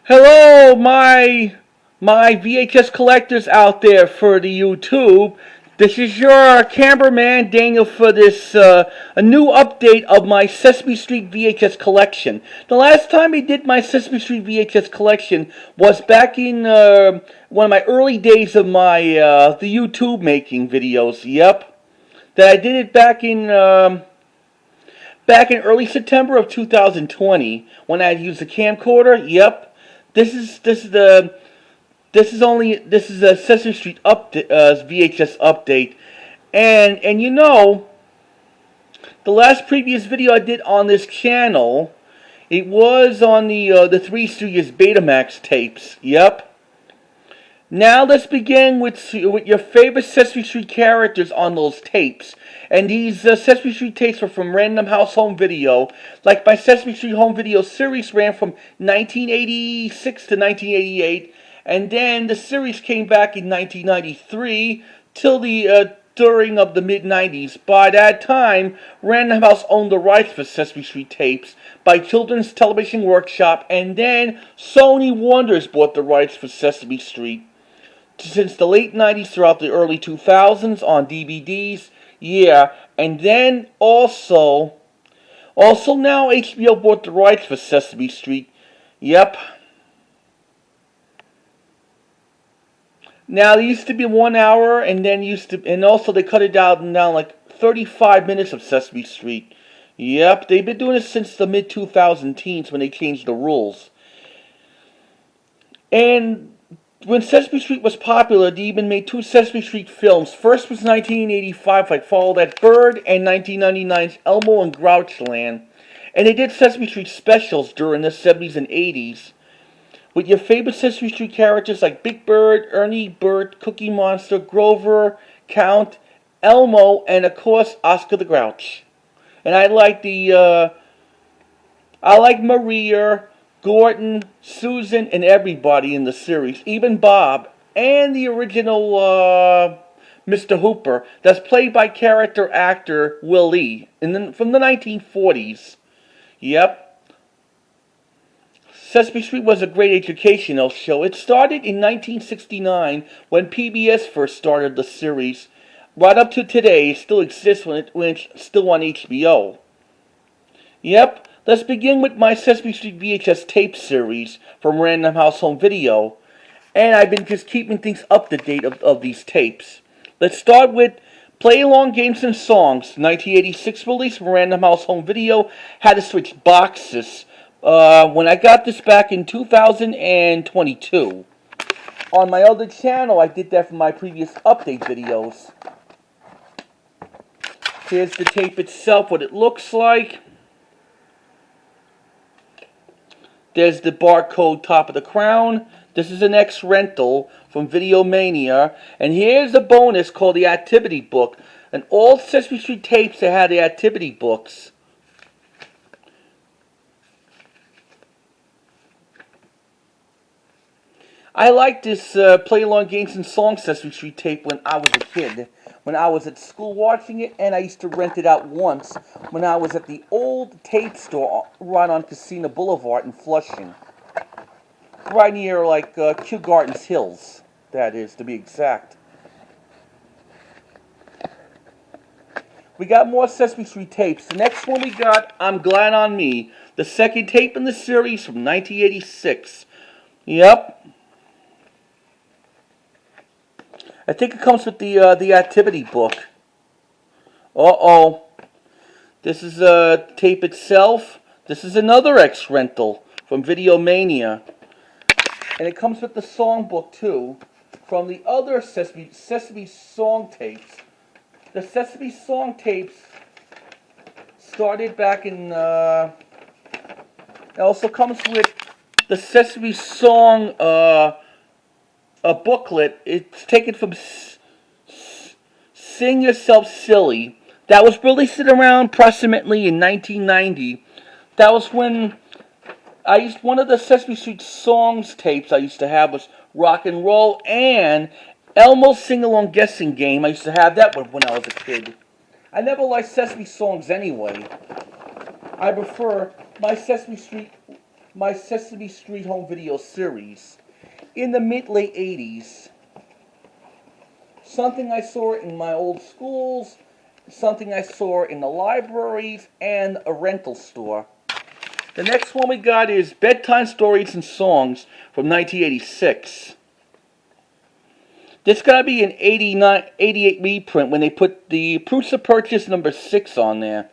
Hello, my VHS collectors out there for the YouTube. This is your cameraman Daniel for this a new update of my Sesame Street VHS collection. The last time I did my Sesame Street VHS collection was back in one of my early days of my the YouTube making videos. Yep, that I did it back in early September of 2020 when I used a camcorder. Yep. This is a Sesame Street VHS update, and you know, the last previous video I did on this channel, it was on the Three Stooges Betamax tapes. Yep. Now let's begin with your favorite Sesame Street characters on those tapes. And these Sesame Street tapes were from Random House Home Video. Like my Sesame Street Home Video series ran from 1986 to 1988. And then the series came back in 1993 till the during of the mid-90s. By that time, Random House owned the rights for Sesame Street tapes by Children's Television Workshop. And then Sony Wonders bought the rights for Sesame Street. Since the late 90s throughout the early 2000s on DVDs, yeah, and then also now HBO bought the rights for Sesame Street, yep. Now, it used to be 1 hour, and also they cut it down like 35 minutes of Sesame Street, yep, they've been doing it since the mid-2010s when they changed the rules. And when Sesame Street was popular, they even made two Sesame Street films. First was 1985, like Follow That Bird, and 1999's Elmo and Grouchland. And they did Sesame Street specials during the 70s and 80s, with your favorite Sesame Street characters like Big Bird, Ernie, Bert, Cookie Monster, Grover, Count, Elmo, and of course Oscar the Grouch. And I like Maria, Gordon, Susan, and everybody in the series, even Bob, and the original Mr. Hooper, that's played by character actor Will E. From the 1940s. Yep. Sesame Street was a great educational show. It started in 1969 when PBS first started the series. Right up to today, it still exists when it's still on HBO. Yep. Let's begin with my Sesame Street VHS tape series from Random House Home Video. And I've been just keeping things up to date of these tapes. Let's start with Play Along Games and Songs. 1986 release from Random House Home Video. Had to switch boxes when I got this back in 2022. On my other channel, I did that for my previous update videos. Here's the tape itself, what it looks like. There's the barcode top of the crown. This is an X-Rental from Video Mania. And here's a bonus called the Activity Book. And all Sesame Street tapes that had the activity books. I liked this Play Along Games and Songs Sesame Street tape when I was a kid. When I was at school watching it, and I used to rent it out once when I was at the old tape store right on Casino Boulevard in Flushing. Right near, like, Kew Gardens Hills, that is, to be exact. We got more Sesame Street tapes. The next one we got, I'm Glad on Me, the second tape in the series from 1986. Yep. I think it comes with the activity book. Uh-oh. This is a tape itself. This is another X-Rental from Video Mania. And it comes with the songbook, too, from the other Sesame Song tapes. The Sesame Song tapes started back in... it also comes with the Sesame Song... a booklet. It's taken from Sing Yourself Silly. That was released around approximately in 1990. That was when one of the Sesame Street songs tapes I used to have was Rock and Roll and Elmo's Sing-Along Guessing Game. I used to have that when I was a kid. I never liked Sesame songs anyway. I prefer my Sesame Street my Sesame Street home video series. In the mid-late 80s, something I saw in my old schools, something I saw in the libraries, and a rental store. The next one we got is Bedtime Stories and Songs from 1986. This gotta be an 88 reprint when they put the Proofs of Purchase number 6 on there.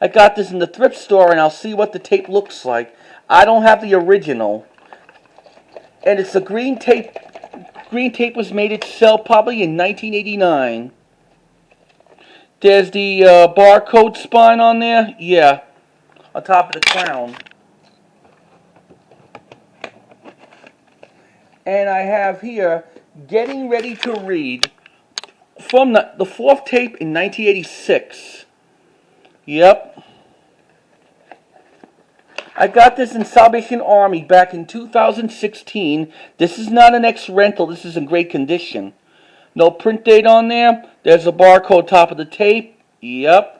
I got this in the thrift store and I'll see what the tape looks like. I don't have the original. And it's a green tape. Green tape was made itself probably in 1989. There's the barcode spine on there. Yeah. On top of the crown. And I have here Getting Ready to Read from the fourth tape in 1986. Yep. I got this in Salvation Army back in 2016. This is not an ex-rental. This is in great condition. No print date on there. There's a barcode top of the tape. Yep.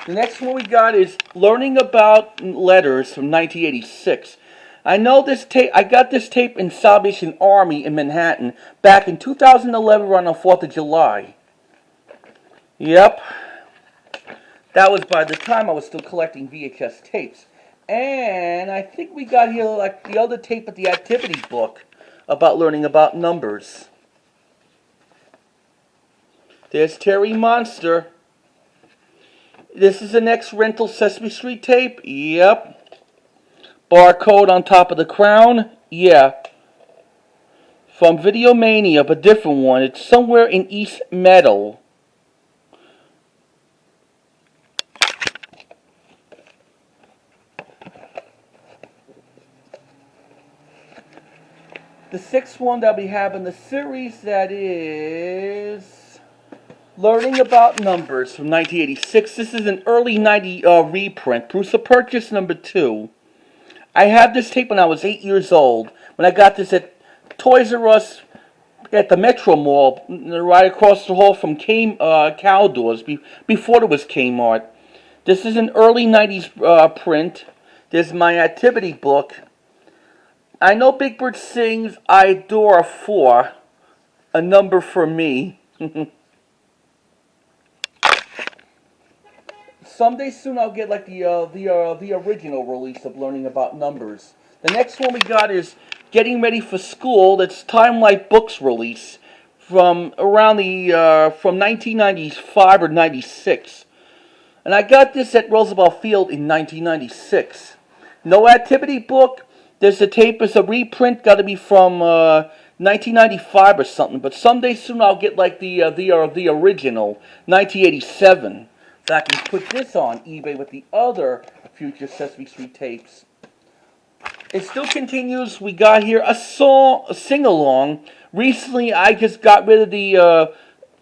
The next one we got is Learning About Letters from 1986. I know this tape. I got this tape in Salvation Army in Manhattan back in 2011 around the 4th of July. Yep. That was by the time I was still collecting VHS tapes. And I think we got here like the other tape of the activity book about learning about numbers. There's Terry Monster. This is the next rental Sesame Street tape. Yep. Barcode on top of the crown. Yeah. From Videomania, a different one. It's somewhere in East Meadow. The sixth one that we have in the series, that is Learning About Numbers from 1986. This is an early 90 reprint. Proofs of Purchase number 2. I had this tape when I was 8 years old. When I got this at Toys R Us at the Metro Mall, right across the hall from Caldors, before there was Kmart. This is an early 90s print. There's my activity book. I know Big Bird sings I Adore a 4, a number for me. Someday soon I'll get like the original release of Learning About Numbers. The next one we got is Getting Ready for School. That's Time Life Books release from around from 1995 or 96. And I got this at Roosevelt Field in 1996. No activity book. There's a tape, it's a reprint, got to be from 1995 or something. But someday soon I'll get like the original, 1987. So I can put this on eBay with the other future Sesame Street tapes. It still continues. We got here a sing-along. Recently, I just got rid of the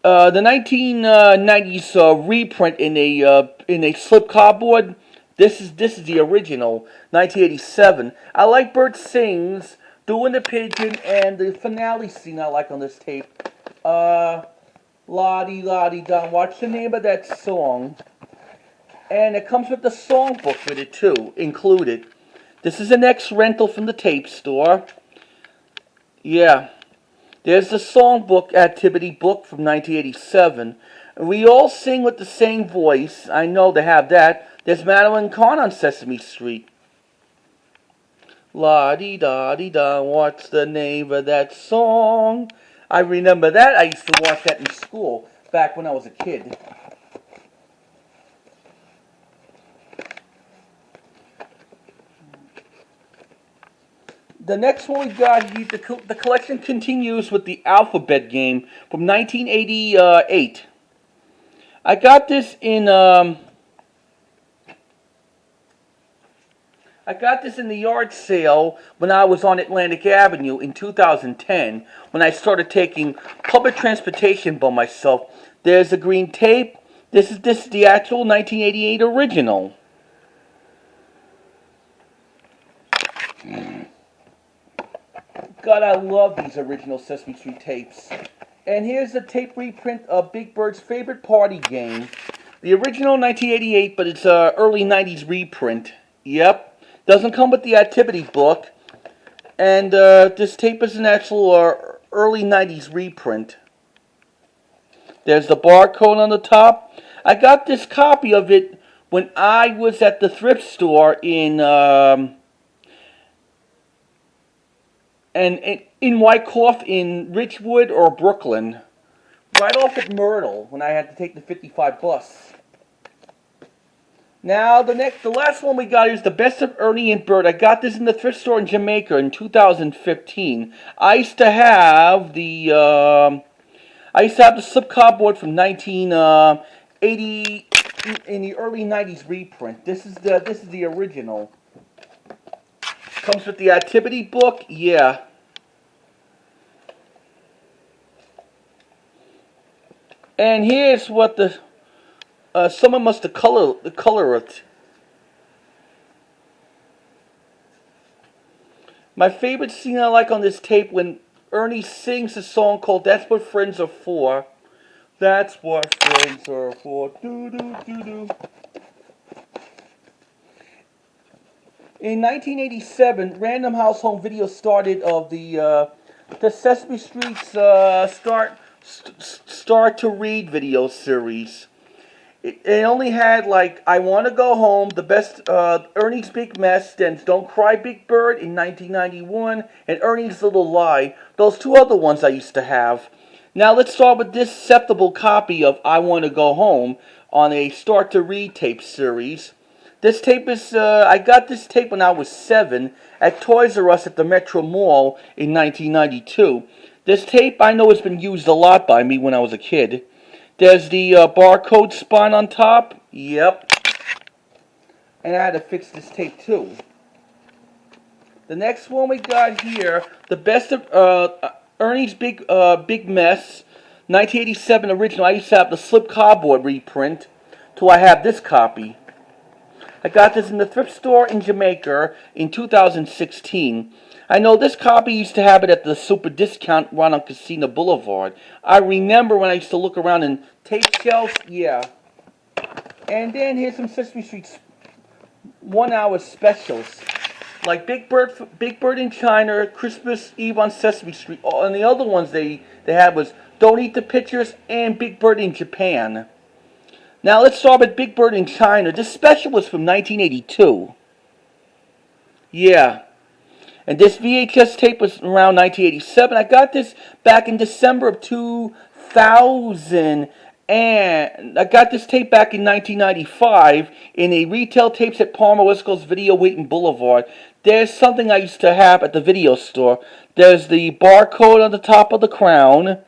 1990s reprint in a slip cardboard. This is the original, 1987. I like Bert Sings, Doing the Pigeon, and the finale scene I like on this tape. La-di-la-di-da. What's the name of that song? And it comes with the songbook with it too, included. This is an ex-rental from the tape store. Yeah. There's the songbook activity book from 1987. We all sing with the same voice. I know they have that. There's Madeline Kahn on Sesame Street. La-di-da-di-da, what's the name of that song? I remember that. I used to watch that in school back when I was a kid. The next one we got, the collection continues with the Alphabet Game from 1988. I got this in the yard sale when I was on Atlantic Avenue in 2010, when I started taking public transportation by myself. There's a green tape. This is the actual 1988 original. God, I love these original Sesame Street tapes. And here's the tape reprint of Big Bird's favorite party game. The original 1988, but it's a early 90s reprint. Yep. Doesn't come with the activity book. And this tape is an actual early 90s reprint. There's the barcode on the top. I got this copy of it when I was at the thrift store in Wyckoff in Ridgewood or Brooklyn. Right off at Myrtle when I had to take the 55 bus. Now the last one we got is the Best of Ernie and Bert. I got this in the thrift store in Jamaica in 2015. I used to have the slip cardboard from 1980 in the early 90s reprint. This is the original. Comes with the activity book. Yeah. And here's what the someone must have color it. My favorite scene I like on this tape when Ernie sings a song called "That's What Friends Are For." That's what friends are for. Do do do do. In 1987, Random House Home Video started of the Sesame Street's Start to Read video series. It only had like I Want to Go Home, the best Ernie's Big Mess, then Don't Cry Big Bird in 1991, and Ernie's Little Lie. Those two other ones I used to have. Now let's start with this acceptable copy of I Want to Go Home on a Start to Read tape series. This tape is, I got this tape when I was 7 at Toys R Us at the Metro Mall in 1992. This tape I know has been used a lot by me when I was a kid. There's the barcode spine on top. Yep. And I had to fix this tape too. The next one we got here, the Best of Ernie's Big Mess, 1987 original. I used to have the slip cardboard reprint till I have this copy. I got this in the thrift store in Jamaica in 2016. I know this copy used to have it at the super discount run on Casino Boulevard. I remember when I used to look around in tape shelves, yeah. And then here's some Sesame Street 1 hour specials. Like Big Bird in China, Christmas Eve on Sesame Street. Oh, and the other ones they had was Don't Eat the Pictures and Big Bird in Japan. Now let's start with Big Bird in China. This special was from 1982. Yeah. And this VHS tape was around 1987. I got this back in December of 2000. And I got this tape back in 1995 in a retail tapes at Palmer Wesco's Video Waiting Boulevard. There's something I used to have at the video store. There's the barcode on the top of the crown.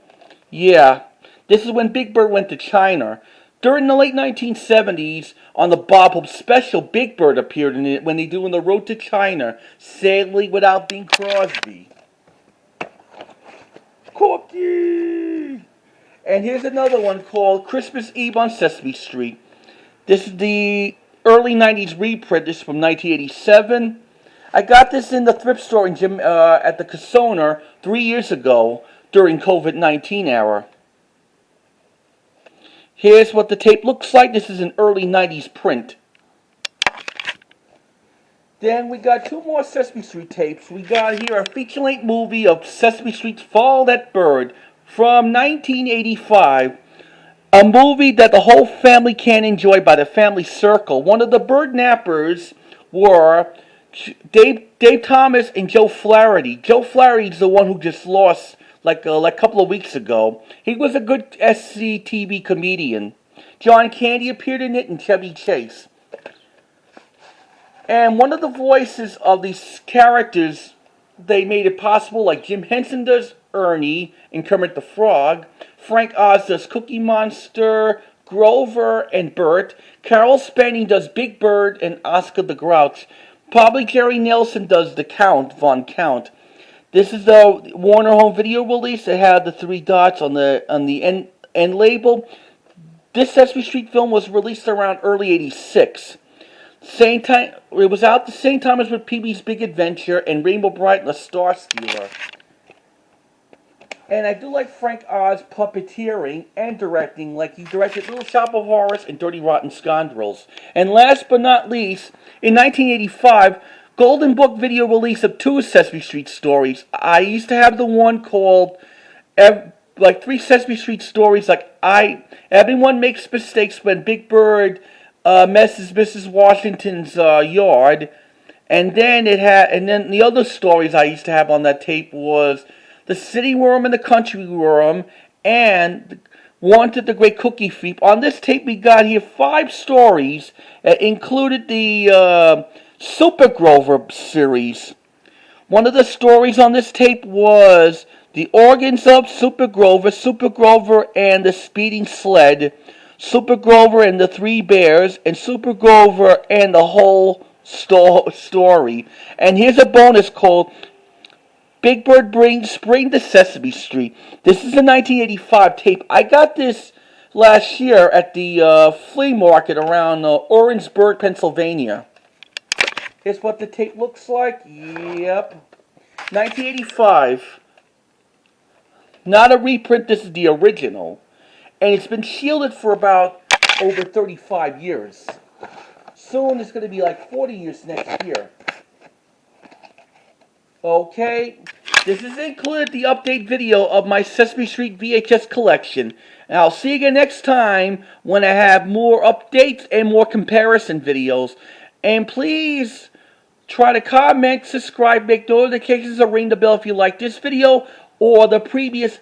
Yeah. This is when Big Bird went to China. During the late 1970s, on the Bob Hope special, Big Bird appeared in it when they do on the road to China, Sailing Without Bing Crosby. Cookie! And here's another one called Christmas Eve on Sesame Street. This is the early 90s reprint. This is from 1987. I got this in the thrift store in at the Casona 3 years ago during COVID-19 era. Here's what the tape looks like. This is an early 90s print. Then we got 2 more Sesame Street tapes. We got here a feature-length movie of Sesame Street's Follow That Bird from 1985. A movie that the whole family can enjoy by the family circle. One of the bird nappers were Dave Thomas and Joe Flaherty. Joe Flaherty's the one who just lost like a couple of weeks ago. He was a good SCTV comedian. John Candy appeared in it and Chevy Chase. And one of the voices of these characters, they made it possible, like Jim Henson does Ernie and Kermit the Frog. Frank Oz does Cookie Monster, Grover, and Bert. Carol Spanning does Big Bird and Oscar the Grouch. Probably Jerry Nelson does the Count, Von Count. This is the Warner Home Video release. It had the 3 dots on the end label. This Sesame Street film was released around early '86. Same time, it was out the same time as with Pee-wee's Big Adventure and Rainbow Bright and the Star Stealer. And I do like Frank Oz puppeteering and directing, like he directed Little Shop of Horrors and Dirty Rotten Scoundrels. And last but not least, in 1985, Golden Book video release of 2 Sesame Street stories. I used to have the one called, like 3 Sesame Street stories, like everyone makes mistakes when Big Bird messes Mrs. Washington's yard. And then the other stories I used to have on that tape was The City Worm and the Country Worm, and Wanted the Great Cookie Thief. On this tape we got here 5 stories that included the Super Grover series. One of the stories on this tape was The Organs of Super Grover and the Speeding Sled, Super Grover and the 3 Bears, and Super Grover and the Whole Story. And here's a bonus called Big Bird Brings Spring to Sesame Street. This is a 1985 tape. I got this last year at the flea market around Orangeburg, Pennsylvania. Here's what the tape looks like. Yep. 1985. Not a reprint, this is the original. And it's been shielded for about over 35 years. Soon it's going to be like 40 years next year. Okay, this is included the update video of my Sesame Street VHS collection. And I'll see you again next time when I have more updates and more comparison videos. And please try to comment, subscribe, make notifications, or ring the bell if you like this video or the previous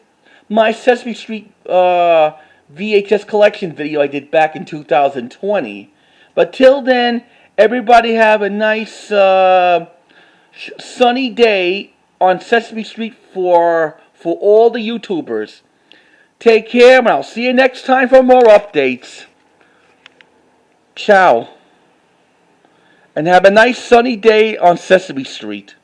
My Sesame Street VHS collection video I did back in 2020. But till then, everybody have a nice sunny day on Sesame Street for all the YouTubers. Take care, and I'll see you next time for more updates. Ciao. And have a nice sunny day on Sesame Street.